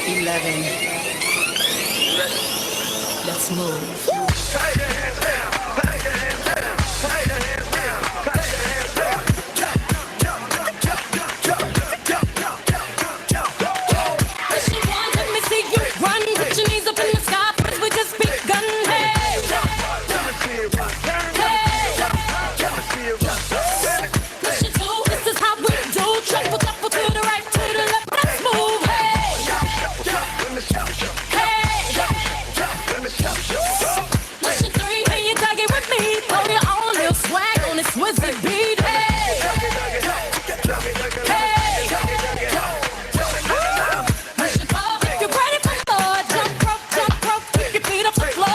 11. Let's move. Let me see you run. Put your knees up in the sky, first we just begun. Hey, push it through. This is how we do. Triple, double to the right, to the left. Let's move. Hey, push it three, and you dug it with me. Throw your own little swag on this Swizzy beat. Hey, push it up if you're ready for more. Jump rope, kick your feet off the floor.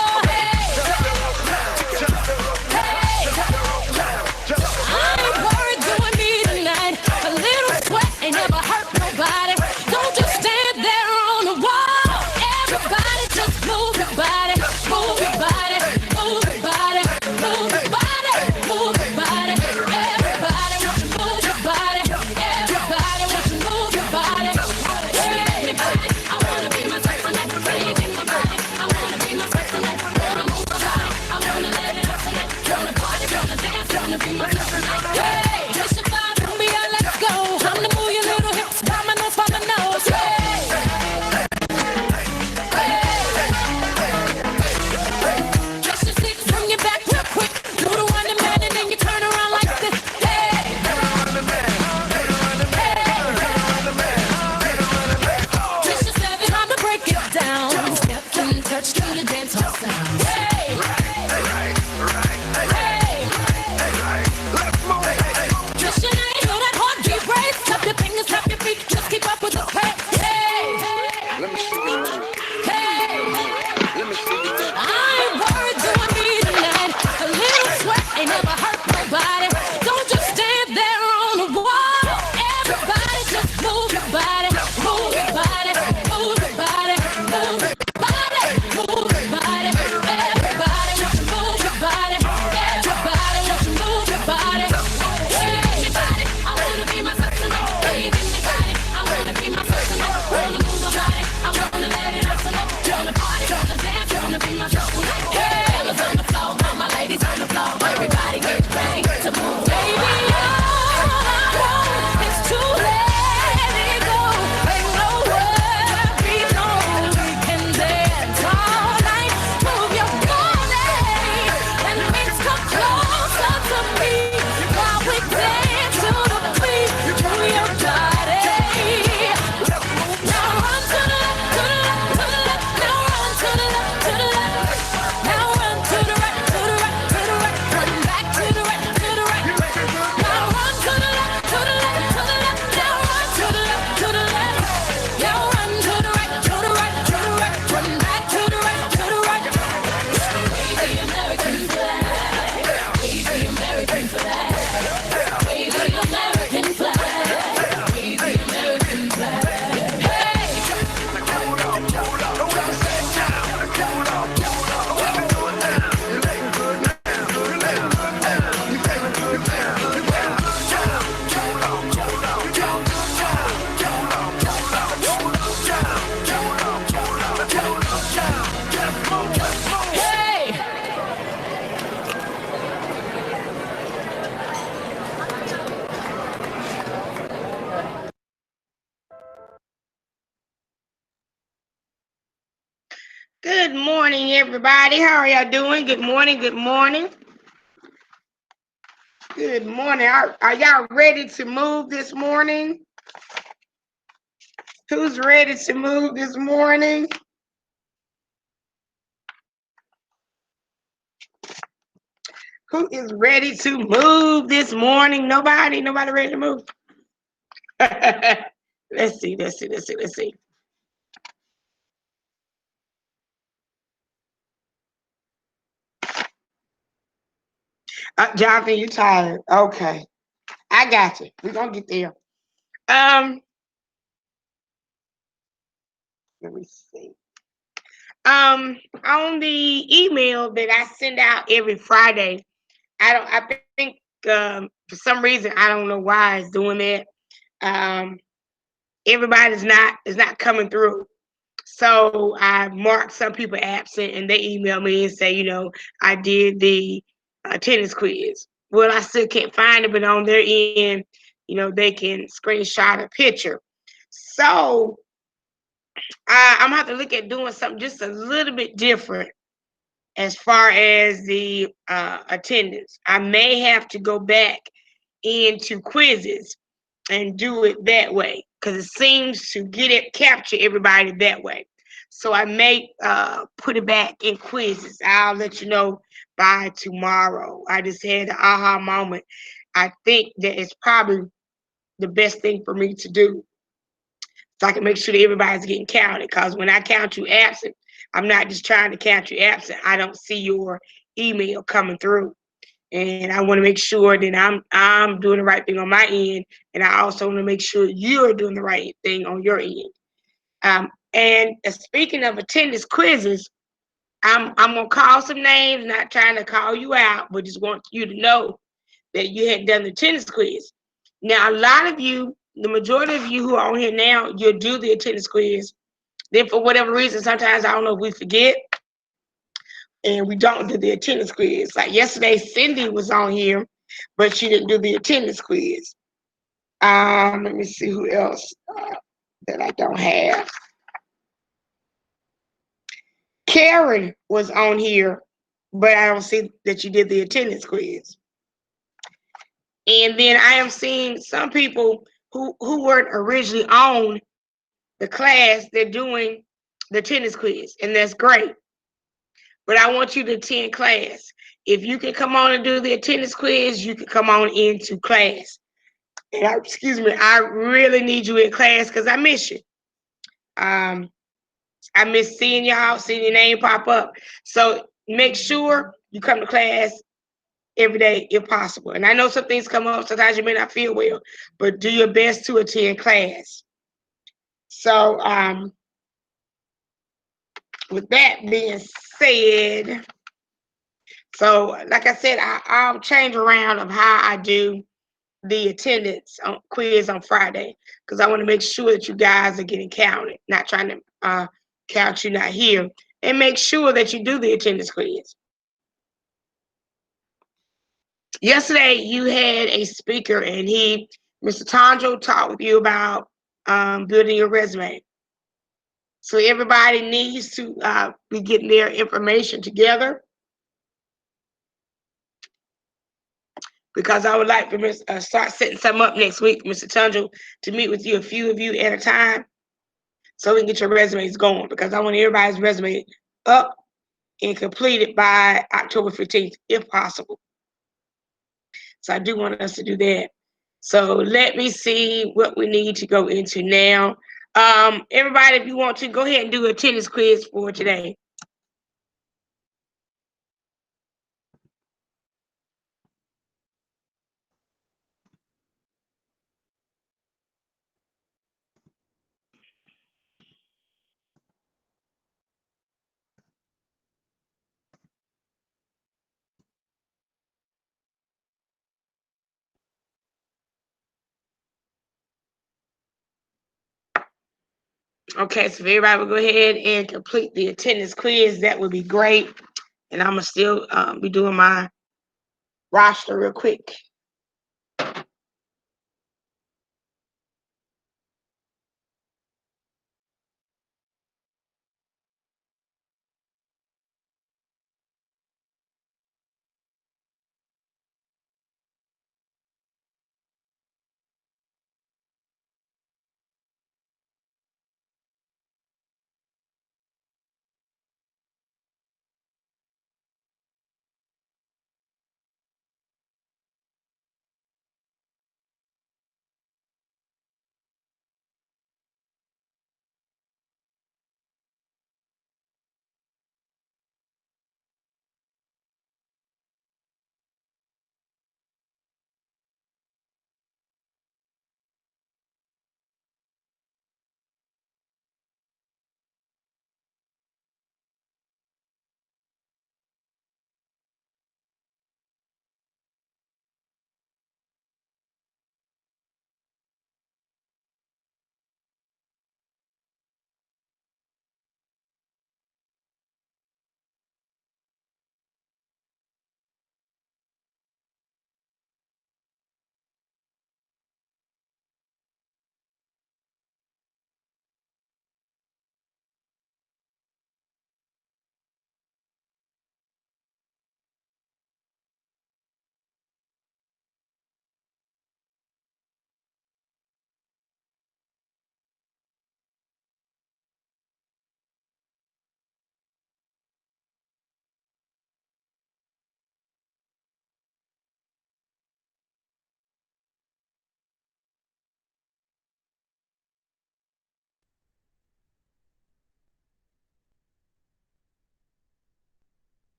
I ain't worried doing me tonight. A little sweat ain't never hurt nobody. Don't just stand there on the wall. Everybody just move your body, move your body, move your body, move your body, move your body. Everybody want you move your body. Everybody want you move your body. Everybody, I wanna be myself tonight. Baby, be my body. I wanna be myself tonight. Wanna move my body. I wanna let it out tonight. Wanna party, wanna dance, wanna be myself tonight. Hey, push your body, me, let's go. Time to move your little hips, by my nose, by my nose. Just your seats, bring your back real quick. Do the one the man, and then you turn around like this. Hey, just your seven, time to break it down. Step and touch to the dance hall sound. Hey, just your name, feel that heartbeat race. Tap your fingers, tap your feet, just keep up with the pace. Hey, I ain't worried doing me tonight. A little sweat ain't never hurt nobody. Don't just stand there on the wall. Everybody just move your body, move your body, move your body, move your body, move your body. Everybody want you move your body. Everybody want you move your body. Everybody, I wanna be myself tonight. Baby, anybody, I wanna be myself tonight. Wanna move my body, I wanna let it out tonight. Wanna party, wanna dance, wanna be myself tonight. Fellas on the floor, all my ladies on the floor. Everybody get ready to move. Baby, it's too late to go. Ain't no worries, no, we can dance all night. Move your body and mix come closer to me while we dance to the beat. Move your body. Now run to the left, to the left, to the left. Now run to the left, to the left. Now run to the right, to the right, to the right. Run back to the right, to the right. Now run to the left, to the left, to the left. Now run to the left, to the left. Now run to the right, to the right, to the right. Run back to the right, to the right. Wave the American flag. Wave the American flag. Wave the American flag. Wave the American flag. Hey! Hey! Good morning, everybody. How are y'all doing? Good morning. Good morning. Good morning. Are y'all ready to move this morning? Who's ready to move this morning? Who is ready to move this morning? Nobody? Nobody ready to move? Let's see. Jonathan, you tired? Okay, I got you. We're gonna get there. Let me see. On the email that I send out every Friday, I think for some reason I don't know why it's doing that. Everybody's not coming through. So I marked some people absent, and they email me and say, I did the attendance quiz. Well, I still can't find it, but on their end, they can screenshot a picture. So I'm gonna have to look at doing something just a little bit different as far as the attendance. I may have to go back into quizzes and do it that way because it seems to capture everybody that way. So I may put it back in quizzes. I'll let you know by tomorrow. I just had an aha moment. I think that it's probably the best thing for me to do so I can make sure that everybody's getting counted. Because when I count you absent, I'm not just trying to count you absent. I don't see your email coming through, and I want to make sure that I'm doing the right thing on my end, and I also want to make sure you're doing the right thing on your end. And speaking of attendance quizzes, I'm gonna call some names, not trying to call you out, but just want you to know that you had done the attendance quiz. Now, a lot of you, the majority of you who are on here now, you'll do the attendance quiz. Then, for whatever reason, sometimes I don't know if we forget and we don't do the attendance quiz. Like yesterday, Cindy was on here, but she didn't do the attendance quiz. Let me see who else that I don't have. Karen was on here, but I don't see that you did the attendance quiz. And then I am seeing some people who weren't originally on the class, they're doing the attendance quiz, and that's great. But I want you to attend class. If you can come on and do the attendance quiz, you can come on into class. And excuse me, I really need you in class because I miss you. Um, I miss seeing y'all, seeing your name pop up. So make sure you come to class every day if possible. And I know some things come up, sometimes you may not feel well, but do your best to attend class. So with that being said, so like I said, I'll change around of how I do the attendance quiz on Friday because I want to make sure that you guys are getting counted, not trying to count you not here, and make sure that you do the attendance quiz. Yesterday, you had a speaker, and Mr. Tonjo, talked with you about building your resume. So everybody needs to be getting their information together because I would like for start setting something up next week, Mr. Tonjo, to meet with you, a few of you at a time, so we can get your resumes going because I want everybody's resume up and completed by October 15th, if possible. So I do want us to do that. So let me see what we need to go into now. Everybody, if you want to, go ahead and do a attendance quiz for today. Okay, so if everybody will go ahead and complete the attendance quiz, that would be great. And I'm going to still be doing my roster real quick.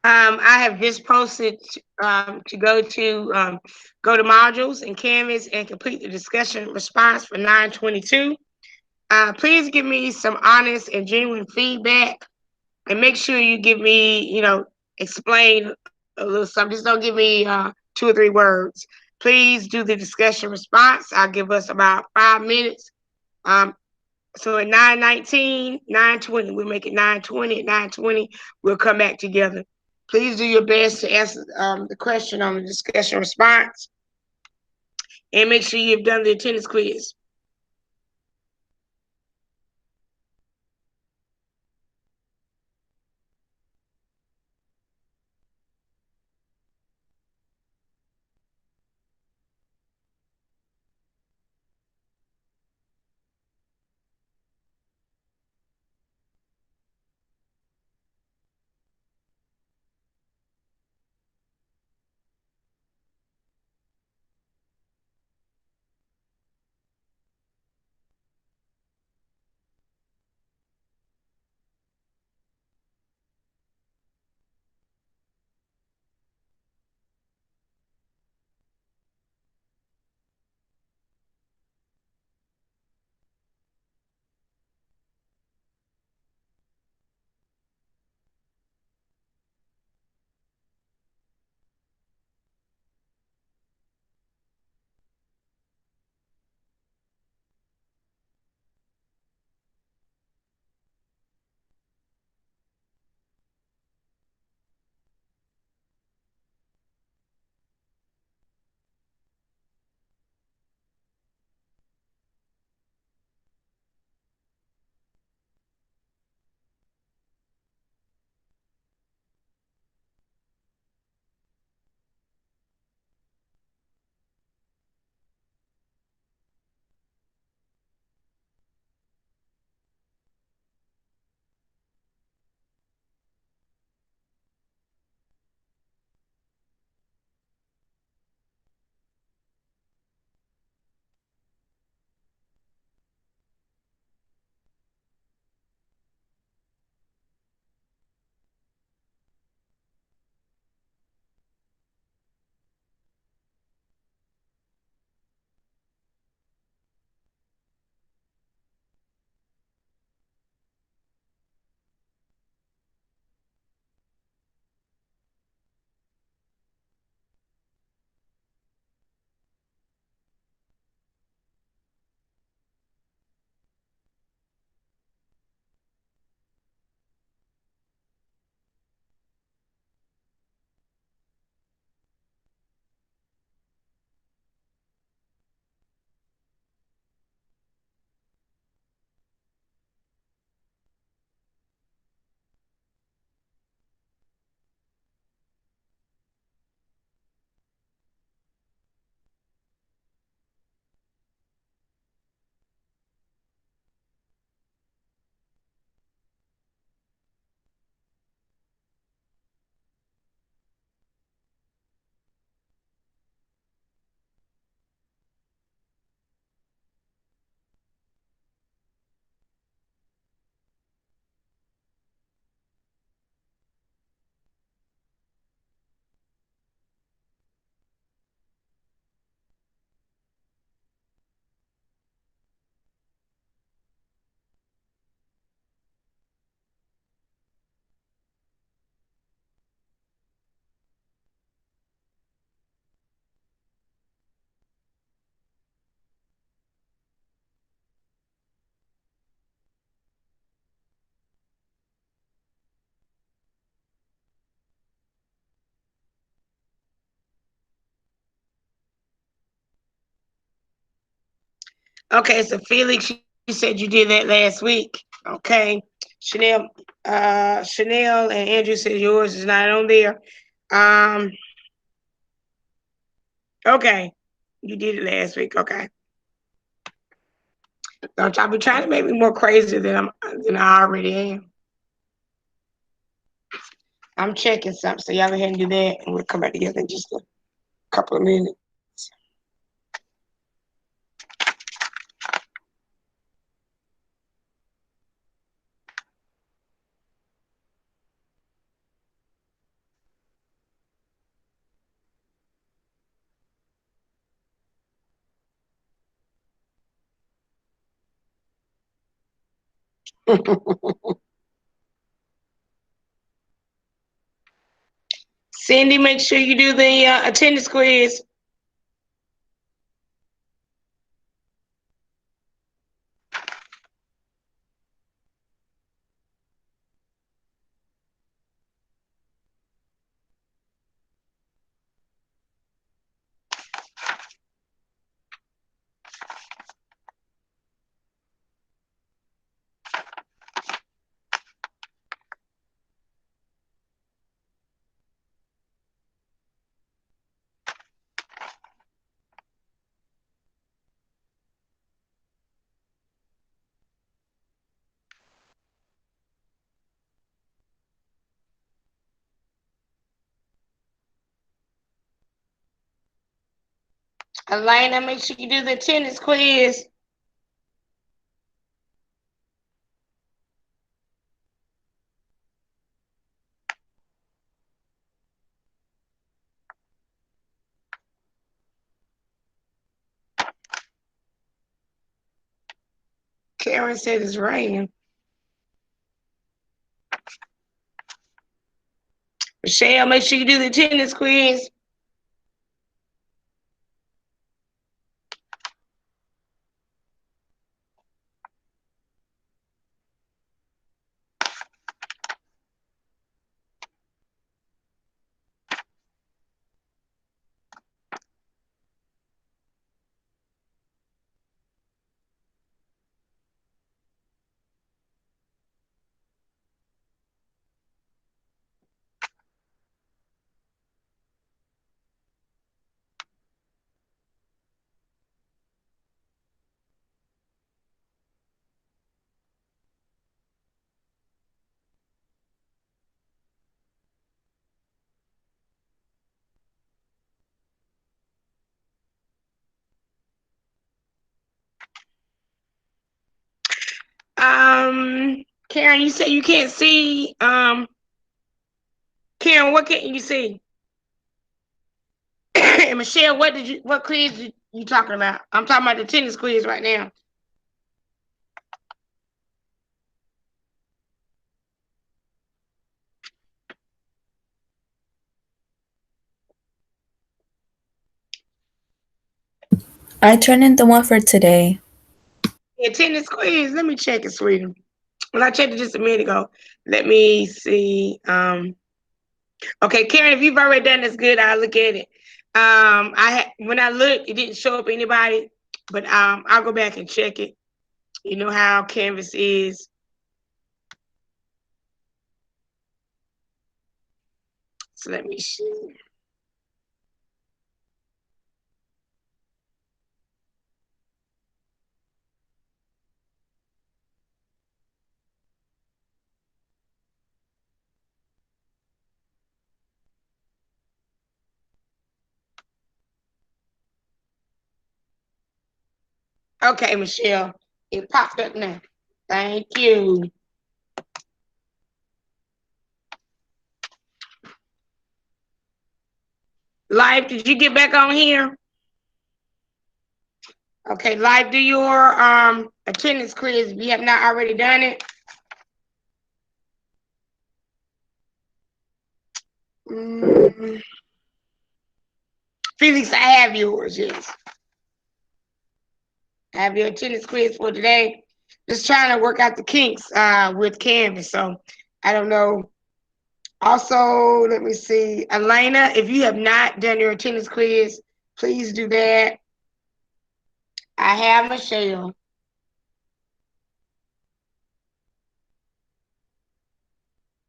I have just posted to go to modules and Canvas and complete the discussion response for 922. Please give me some honest and genuine feedback, and make sure you give me, explain a little something. Just don't give me 2 or 3 words. Please do the discussion response. I'll give us about 5 minutes. Um, so at 9:19, 9:20, we'll make it 9:20. At 9:20, we'll come back together. Please do your best to answer the question on the discussion response, and make sure you've done the attendance quiz. Okay, so Felix, you said you did that last week. Okay, Chanel, Chanel and Andrew said yours is not on there. Um, okay, you did it last week. Okay, don't y'all be trying to make me more crazy than I already am. I'm checking something, so y'all go ahead and do that, and we'll come back together in just a couple of minutes. Cindy, make sure you do the attendance quiz. Elena, make sure you do the attendance quiz. Karen said it's raining. Michelle, make sure you do the attendance quiz. Karen, you said you can't see. Karen, what can't you see? And Michelle, what quiz you talking about? I'm talking about the tennis quiz right now. I turned in the one for today. Yeah, tennis quiz. Let me check it, sweetie. Well, I checked it just a minute ago. Let me see. Okay, Karen, if you've already done this, good. I'll look at it. When I looked, it didn't show up anybody, but I'll go back and check it. You know how Canvas is. So let me see. Okay, Michelle, it popped up now. Thank you. Live, did you get back on here? Okay, Live, do your attendance quiz if you have not already done it. Felix, I have yours, yes. I have your attendance quiz for today. Just trying to work out the kinks with Canvas, so I don't know. Also, let me see. Elena, if you have not done your attendance quiz, please do that. I have Michelle.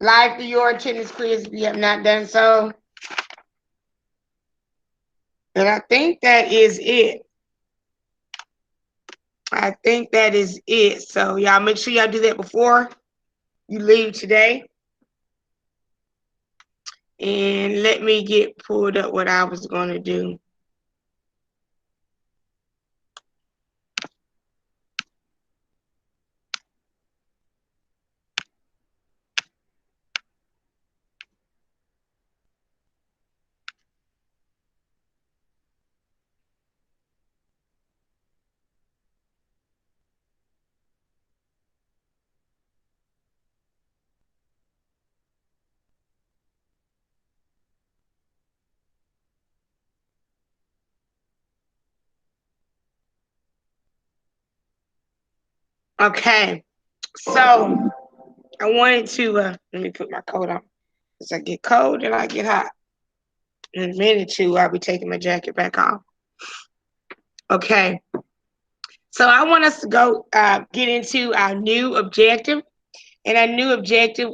Live for your attendance quiz if you have not done so. And I think that is it. I think that is it. So y'all make sure y'all do that before you leave today. And let me get pulled up what I was going to do. Okay, so I wanted to let me put my coat on. As I get cold and I get hot. In a minute or two, I'll be taking my jacket back off. Okay, so I want us to go get into our new objective. And our new objective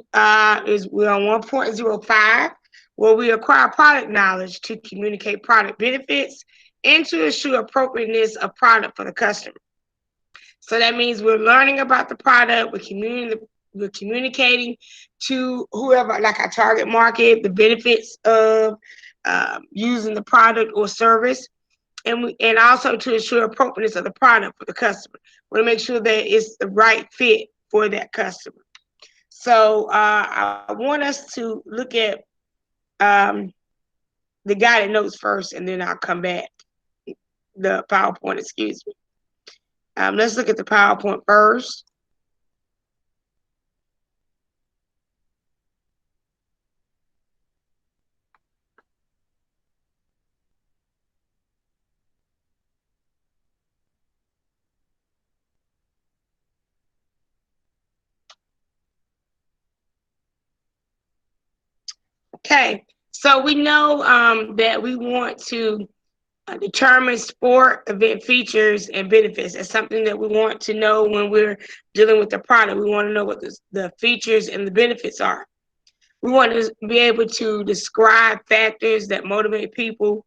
is we're on 1.05, where we acquire product knowledge to communicate product benefits and to ensure appropriateness of product for the customer. So that means we're learning about the product, we're communicating to whoever, like our target market, the benefits of using the product or service, and also to ensure appropriateness of the product for the customer. We want to make sure that it's the right fit for that customer. So I want us to look at the guided notes first, and then I'll come back. The PowerPoint, excuse me. Let's look at the PowerPoint first. Okay, so we know that we want to determine sport event features and benefits. That's something that we want to know when we're dealing with the product. We want to know what the features and the benefits are. We want to be able to describe factors that motivate people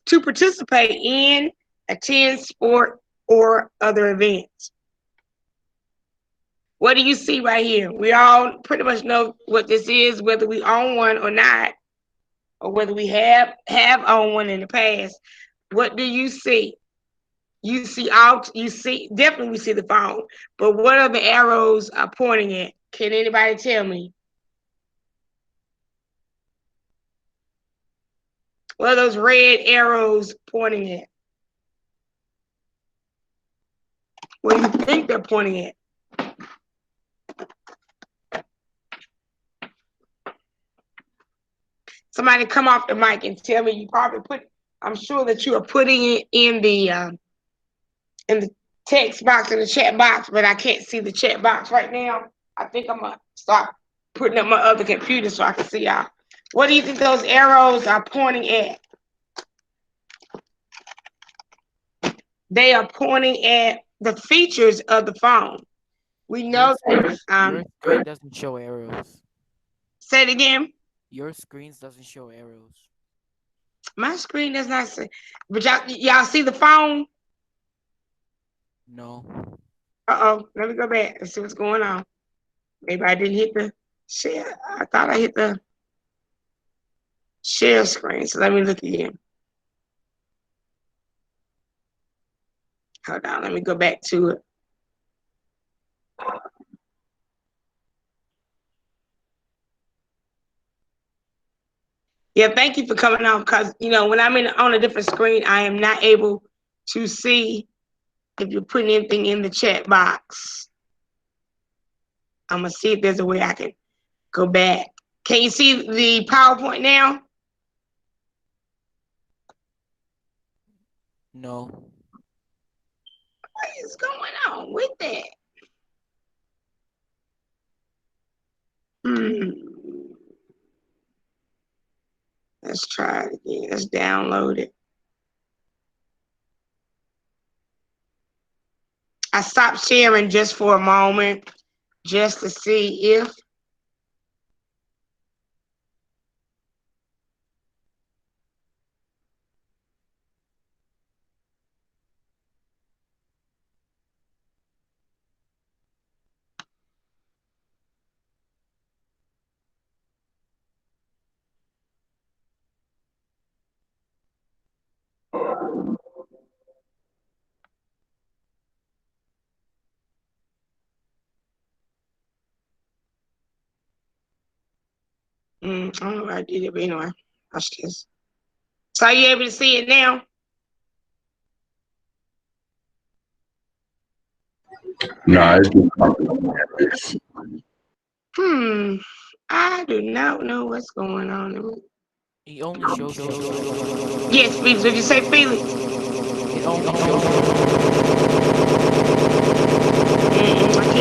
to participate in, attend sport, or other events. What do you see right here? We all pretty much know what this is, whether we own one or not, or whether we have owned one in the past. What do you see? You see definitely we see the phone, but what are the arrows pointing at? Can anybody tell me? What are those red arrows pointing at? What do you think they're pointing at? Somebody come off the mic and tell me. You probably I'm sure that you are putting it in the text box, in the chat box, but I can't see the chat box right now. I think I'm gonna start putting up my other computer so I can see y'all. What do you think those arrows are pointing at? They are pointing at the features of the phone. We know that your screen doesn't show arrows. Say it again. Your screens doesn't show arrows. My screen does not say, but y'all see the phone? No. Uh-oh, let me go back and see what's going on. Maybe I didn't hit the share. I thought I hit the share screen, so let me look again. Hold on, let me go back to it. Yeah, thank you for coming on, because when I'm on a different screen, I am not able to see if you're putting anything in the chat box. I'm gonna see if there's a way I can go back. Can you see the PowerPoint now? No. What is going on with that? Let's try it again. Let's download it. I stopped sharing just for a moment, just to see if I don't know if I did it, but anyway, watch this. So are you able to see it now? No, it's just I do not know what's going on. It only shows. Yes, Felix. Did you say Felix? It only shows. I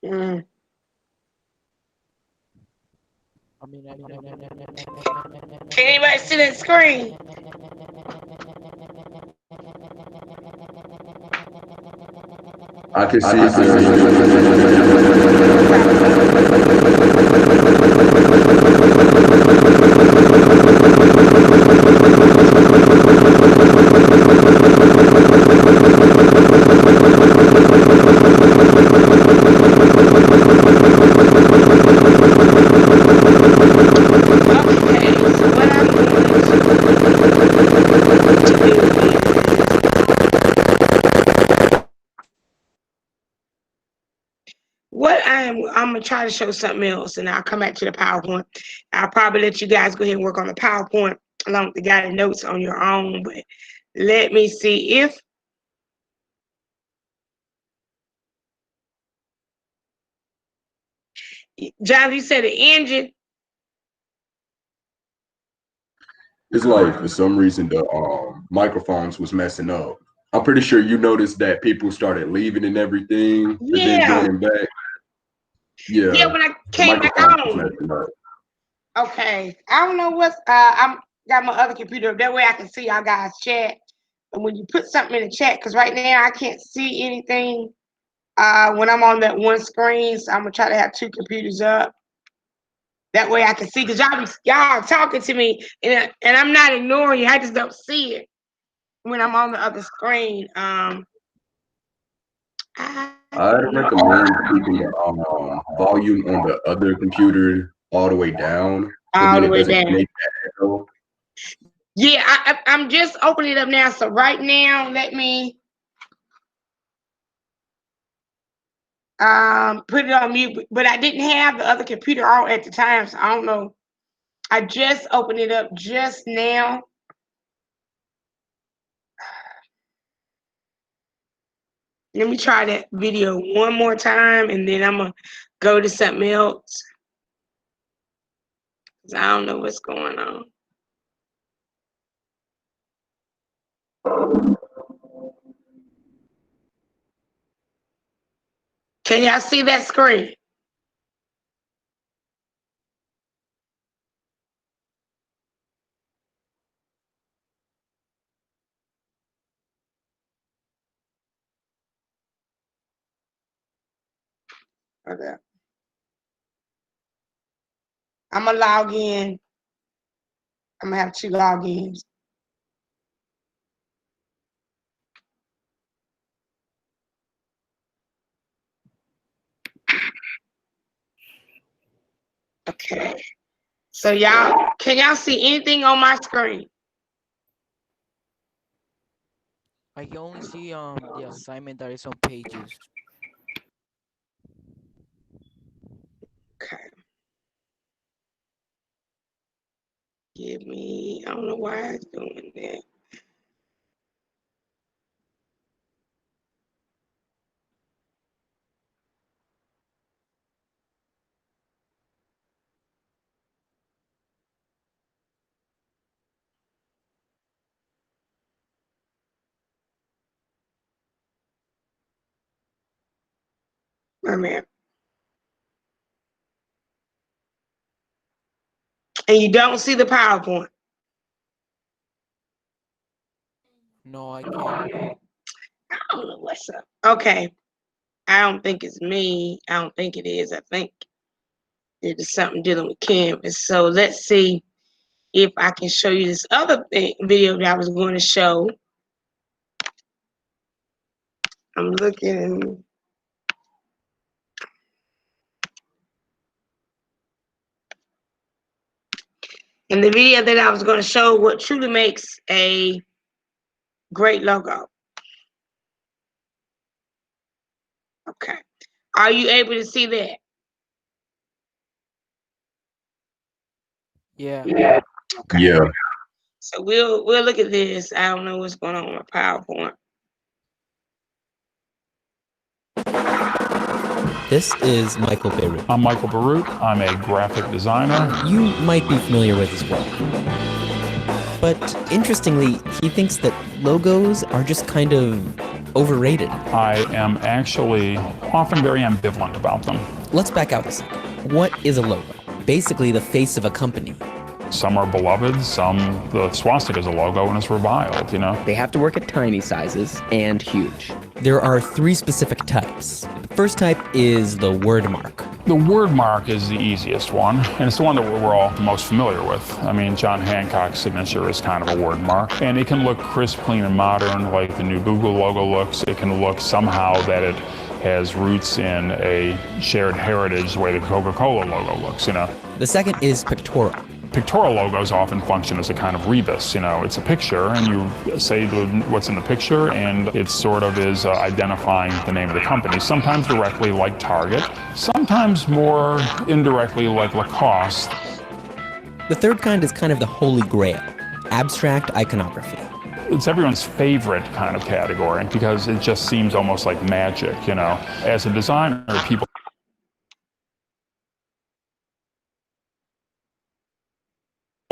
Mm. Can anybody see that screen? I can see Okay, so what I'm going to I'm gonna try to show something else, and I'll come back to the PowerPoint. I'll probably let you guys go ahead and work on the PowerPoint along with the guided notes on your own. But let me see if John, you said the engine. it's like for some reason the microphones was messing up. I'm pretty sure you noticed that people started leaving and everything, and then Yeah. joining back. Yeah, when I the came back microphones was on. messing up. Okay. I don't know what's I'm got my other computer up. That way I can see y'all guys chat. And when you put something in the chat, because right now I can't see anything when I'm on that one screen. So I'm gonna try to have two computers up. That way I can see, because y'all talking to me and I'm not ignoring you. I just don't see it when I'm on the other screen. I'd recommend keeping the volume on the other computer all the way down, so all then the it way doesn't down. make that echo. Yeah, I'm just opening it up now. So right now, let me put it on mute. But I didn't have the other computer on at the time, so I don't know. I just opened it up just now. Let me try that video one more time, and then I'm gonna go to something else. 'Cause I don't know what's going on. Can y'all see that screen? Okay. I'm gonna log in. I'm gonna have two logins. Okay. So y'all, can y'all see anything on my screen? I can only see the assignment that is on Pages. Okay. Give me, I don't know why it's doing that. Wait a minute. And you don't see the PowerPoint. No, I can't. I don't know what's up. Okay. I don't think it's me. I don't think it is. I think it is something dealing with Canvas. So let's see if I can show you this other video that I was going to show. I'm looking. And the video that I was going to show what truly makes a great logo. Okay. Are you able to see that? Yeah. Okay. Yeah. So we'll look at this. I don't know what's going on with my PowerPoint. This is Michael Beirut. I'm Michael Beirut. I'm a graphic designer. You might be familiar with his work. But interestingly, he thinks that logos are just kind of overrated? I am actually often very ambivalent about them. Let's back out a second. What is a logo? Basically the face of a company. Some are beloved, some the swastika is a logo and it's reviled, you know? They have to work at tiny sizes and huge. There are 3 specific types. The first type is the word mark. The word mark is the easiest one, and it's the one that we're all most familiar with. I mean, John Hancock's signature is kind of a word mark, and it can look crisp, clean, and modern like the new Google logo looks. It can look somehow that it has roots in a shared heritage the way the Coca-Cola logo looks, you know? The second is pictorial. Pictorial logos often function as a kind of rebus, you know, it's a picture and you say what's in the picture and it sort of is identifying the name of the company, sometimes directly like Target, sometimes more indirectly like Lacoste. The third kind is kind of the holy grail, abstract iconography. It's everyone's favorite kind of category because it just seems almost like magic, you know. As a designer, people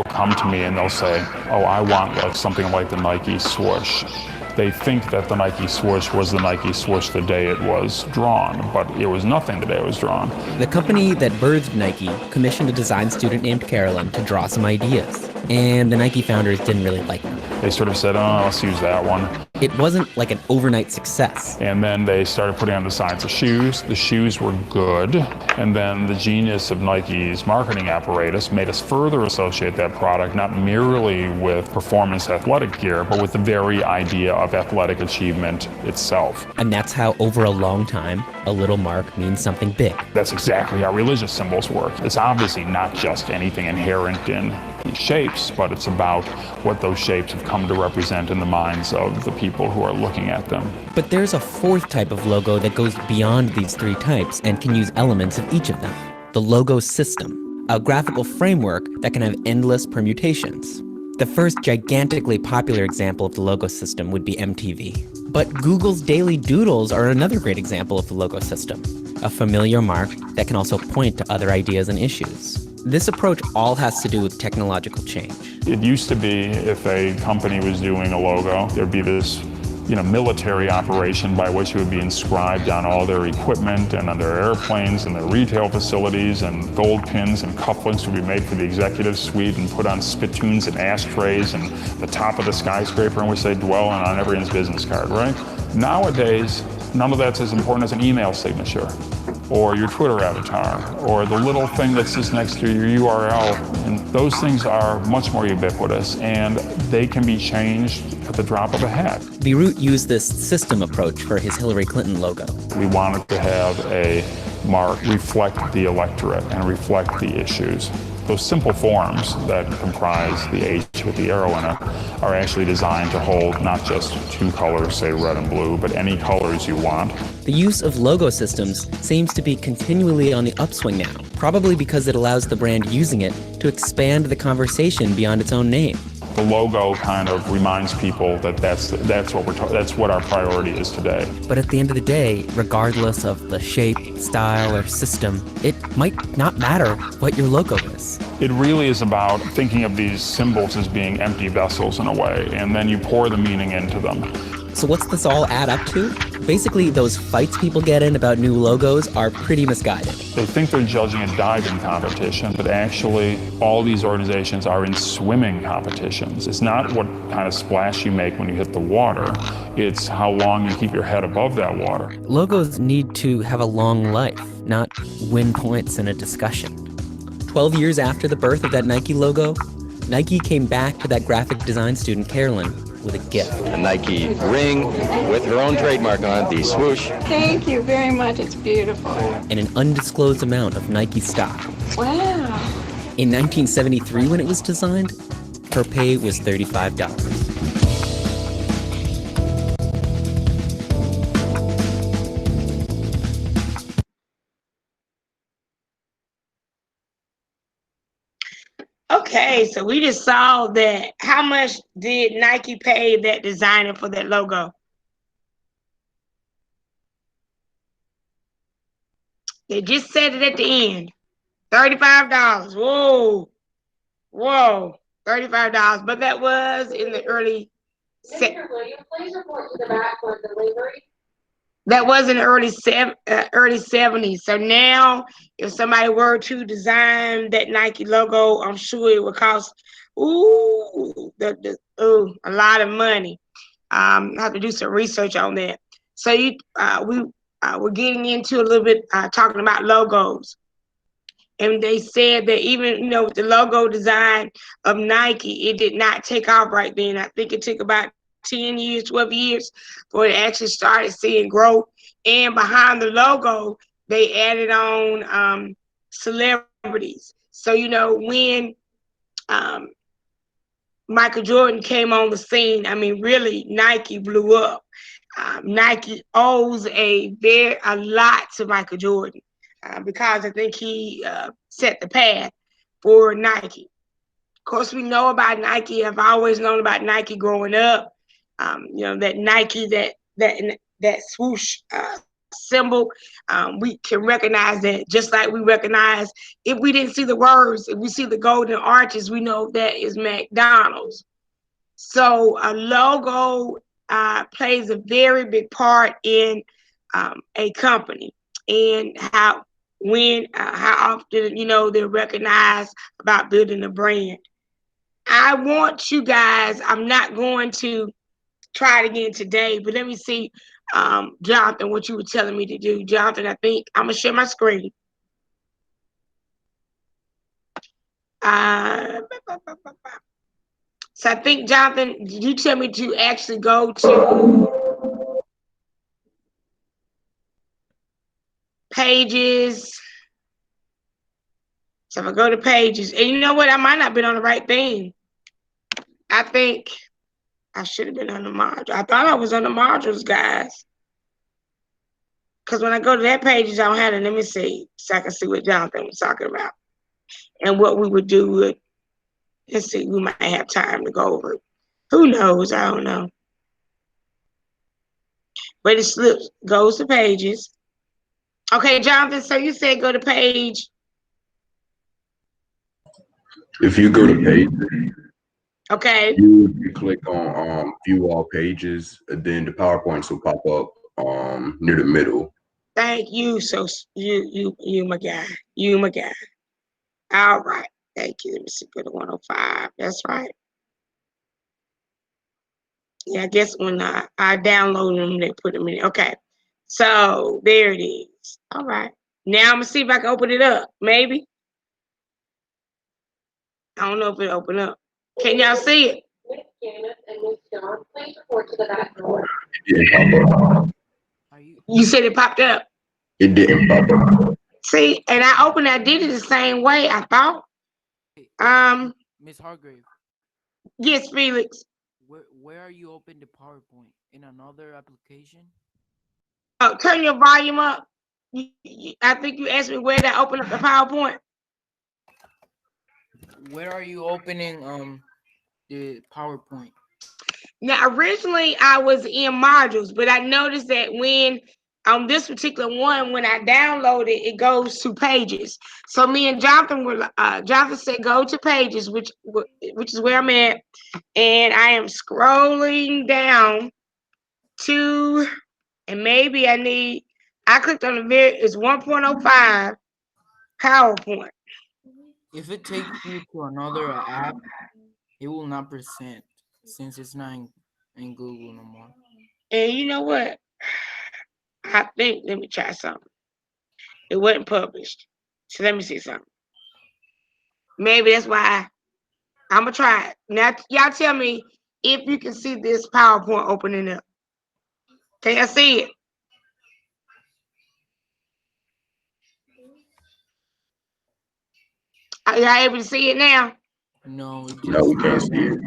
come to me and they'll say, oh, I want like something like the Nike swoosh. They think that the Nike swoosh was the Nike swoosh the day it was drawn, but it was nothing the day it was drawn. The company that birthed Nike commissioned a design student named Carolyn to draw some ideas, and the Nike founders didn't really like them. They sort of said, oh, let's use that one. It wasn't like an overnight success. And then they started putting on the designs of shoes. The shoes were good. And then the genius of Nike's marketing apparatus made us further associate that product not merely with performance athletic gear, but with the very idea of athletic achievement itself. And that's how over a long time, a little mark means something big. That's exactly how religious symbols work. It's obviously not just anything inherent in these shapes, but it's about what those shapes have come to represent in the minds of the people who are looking at them. But there's a fourth type of logo that goes beyond these 3 types and can use elements of each of them. The logo system, a graphical framework that can have endless permutations. The first gigantically popular example of the logo system would be MTV. But Google's Daily Doodles are another great example of the logo system, a familiar mark that can also point to other ideas and issues. This approach all has to do with technological change. It used to be if a company was doing a logo, there'd be this military operation by which it would be inscribed on all their equipment and on their airplanes and their retail facilities, and gold pins and cufflinks would be made for the executive suite and put on spittoons and ashtrays and the top of the skyscraper in which they dwell and on everyone's business card, right? Nowadays, none of that's as important as an email signature or your Twitter avatar or the little thing that sits next to your URL. And those things are much more ubiquitous and they can be changed at the drop of a hat. Beirut used this system approach for his Hillary Clinton logo. We wanted to have a mark reflect the electorate and reflect the issues. Those simple forms that comprise the H with the arrow in it are actually designed to hold not just 2 colors, say red and blue, but any colors you want. The use of logo systems seems to be continually on the upswing now, probably because it allows the brand using it to expand the conversation beyond its own name. The logo kind of reminds people that that's what our priority is today. But at the end of the day, regardless of the shape, style, or system, it might not matter what your logo is. It really is about thinking of these symbols as being empty vessels in a way, and then you pour the meaning into them. So what's this all add up to? Basically, those fights people get in about new logos are pretty misguided. They think they're judging a diving competition, but actually all these organizations are in swimming competitions. It's not what kind of splash you make when you hit the water. It's how long you keep your head above that water. Logos need to have a long life, not win points in a discussion. 12 years after the birth of that Nike logo, Nike came back to that graphic design student, Carolyn, with a gift. A Nike ring with her own trademark on it, the swoosh. Thank you very much. It's beautiful. And an undisclosed amount of Nike stock. Wow. In 1973, when it was designed, her pay was $35. Okay, so we just saw that. How much did Nike pay that designer for that logo? They just said it at the end. $35. Whoa. $35. But that was in the early Se- will you please report to the back for delivery? that was in the early 70s. So now, if somebody were to design that Nike logo, I'm sure it would cost a lot of money. I have to do some research on that. So we're getting into a little bit talking about logos, and they said that even with the logo design of Nike, it did not take off right then. I think it took about 10 years, 12 years before it actually started seeing growth. And behind the logo, they added on celebrities. So when Michael Jordan came on the scene, I mean, really, Nike blew up. Nike owes a lot to Michael Jordan because I think he set the path for Nike. Of course, we know about Nike. I've always known about Nike growing up. That Nike, that swoosh symbol, we can recognize that just like we recognize if we didn't see the words, if we see the golden arches, we know that is McDonald's. So a logo plays a very big part in a company and how often they're recognized about building a brand. I want you guys, I'm not going to try it again today, but let me see, Jonathan, what you were telling me to do. Jonathan, I think I'm going to share my screen. So I think, Jonathan, did you tell me to actually go to pages? So if I go to pages, and you know what? I might not have been on the right thing. I think I should have been on the module. I thought I was on the modules, guys. Because when I go to that pages, I don't have it. Let me see, so I can see what Jonathan was talking about. And what we would do with, let's see, we might have time to go over it. Who knows? I don't know. But it slips, goes to pages. Okay, Jonathan, so you said go to page. If you go to page, Okay. you click on view all pages, and then the PowerPoints will pop up near the middle. Thank you. So you my guy. You my guy. All right. Thank you. Let me see. Go to 105. That's right. Yeah, I guess when I download them, they put them in. Okay. So there it is. All right. Now I'm gonna see if I can open it up. Maybe. I don't know if it opened up. Can y'all see it? Miss Kenneth and Miss John, please report to the back door. It didn't pop up. You said it popped up. It didn't pop up. See, and I opened it, I did it the same way, I thought. Miss Hargrave, Yes, Felix. where are you open the PowerPoint? In another application? Oh, turn your volume up. I think you asked me where to open up the PowerPoint. Where are you opening the PowerPoint? Now, originally I was in modules, but I noticed that when on this particular one, when I download it, it goes to pages. So me and Jonathan Jonathan said go to pages, which is where I'm at, and I am scrolling down to, and maybe I clicked on it's 1.05 PowerPoint. If it takes you to another app, it will not present since it's not in Google no more. And you know what? I think, let me try something. It wasn't published. So let me see something. Maybe that's why I'm going to try it. Now, y'all tell me if you can see this PowerPoint opening up. Can y'all see it? Are y'all able to see it now? No, No, we can't see it.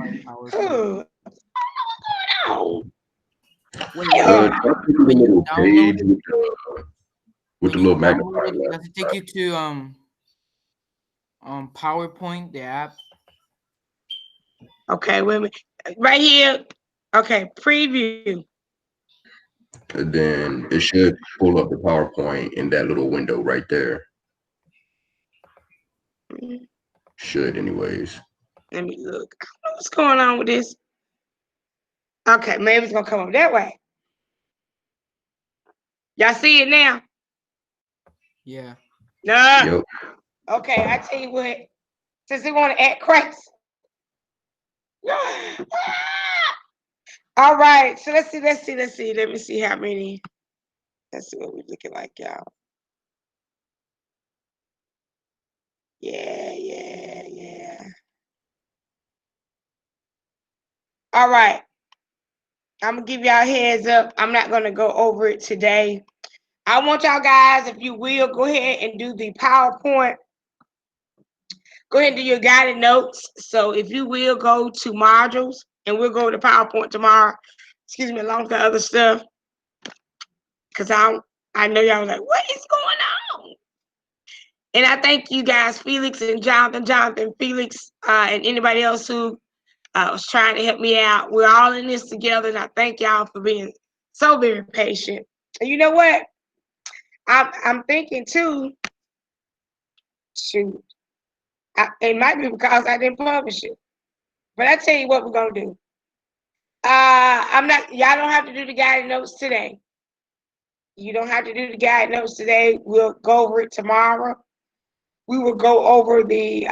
Oh, Wait, Try to the little page with the little download magnifying it, glass. does it take you to PowerPoint, the app? okay, wait a minute. Right here. Okay, preview. And then it should pull up the PowerPoint in that little window right there. Should anyways. Let me look. I don't know what's going on with this. Okay, maybe it's gonna come up that way. Y'all see it now? Yeah. Nah. Yep. Okay, I tell you what. Since they want to act crazy. All right, so let's see. Let me see how many. Let's see what we're looking like, y'all. Yeah. All right. I'm gonna give y'all a heads up. I'm not gonna go over it today. I want y'all guys, if you will, go ahead and do the PowerPoint. Go ahead and do your guided notes. So if you will go to modules, and we'll go to PowerPoint tomorrow. Excuse me, along with the other stuff. Because I know y'all was like, what is going on? And I thank you guys, Felix and Jonathan, Felix, and anybody else who was trying to help me out. We're all in this together, and I thank y'all for being so very patient. And you know what? I'm thinking too, shoot, it might be because I didn't publish it. But I tell you what we're gonna do. Y'all don't have to do the guided notes today. You don't have to do the guided notes today. We'll go over it tomorrow. We will go over the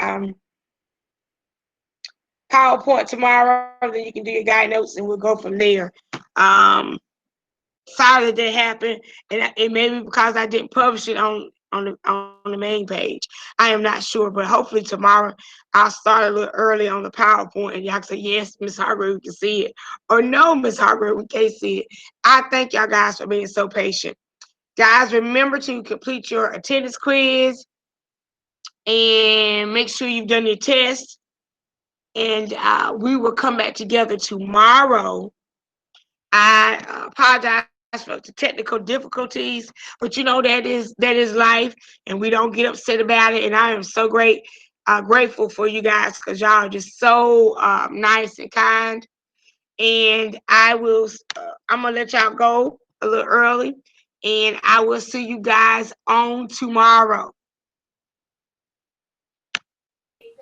PowerPoint tomorrow, then you can do your guide notes and we'll go from there. Sorry that happened, and it may be because I didn't publish it on the main page. I am not sure, but hopefully tomorrow I'll start a little early on the PowerPoint and y'all can say, yes, Miss Hargrave, we can see it, or no, Miss Hargrave, we can't see it. I thank y'all guys for being so patient. Guys, remember to complete your attendance quiz and make sure you've done your test. And we will come back together tomorrow. I apologize for the technical difficulties, but you know that is life, and we don't get upset about it. And I am so grateful for you guys because y'all are just so nice and kind. And I'm gonna let y'all go a little early, and I will see you guys on tomorrow.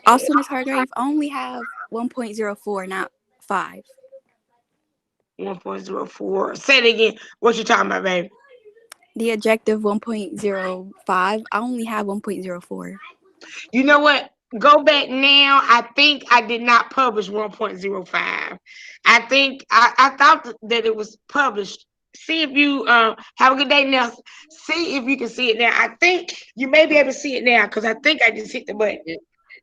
Also, Ms. Hargrave, I only have 1.04, not 5. 1.04. Say it again. What you talking about, baby? The objective 1.05, I only have 1.04. You know what? Go back now. I think I did not publish 1.05. I think I thought that it was published. See if you have a good day, Nelson. See if you can see it now. I think you may be able to see it now because I think I just hit the button.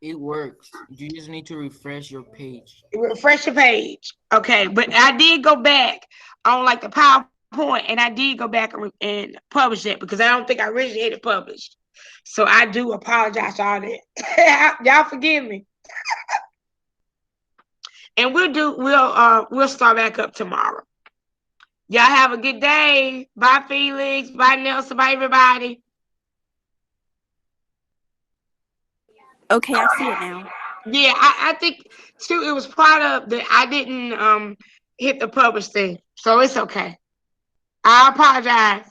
It works. You just need to refresh your page. Refresh your page. Okay, but I did go back on like the PowerPoint, and I did go back and publish it because I don't think I originally hit it published. So I do apologize to all that. Y'all forgive me. And we'll start back up tomorrow. Y'all have a good day. Bye, Felix. Bye, Nelson. Bye, everybody. Okay, I see it now. Yeah, I think too it was part of that I didn't hit the publish thing. So it's okay. I apologize.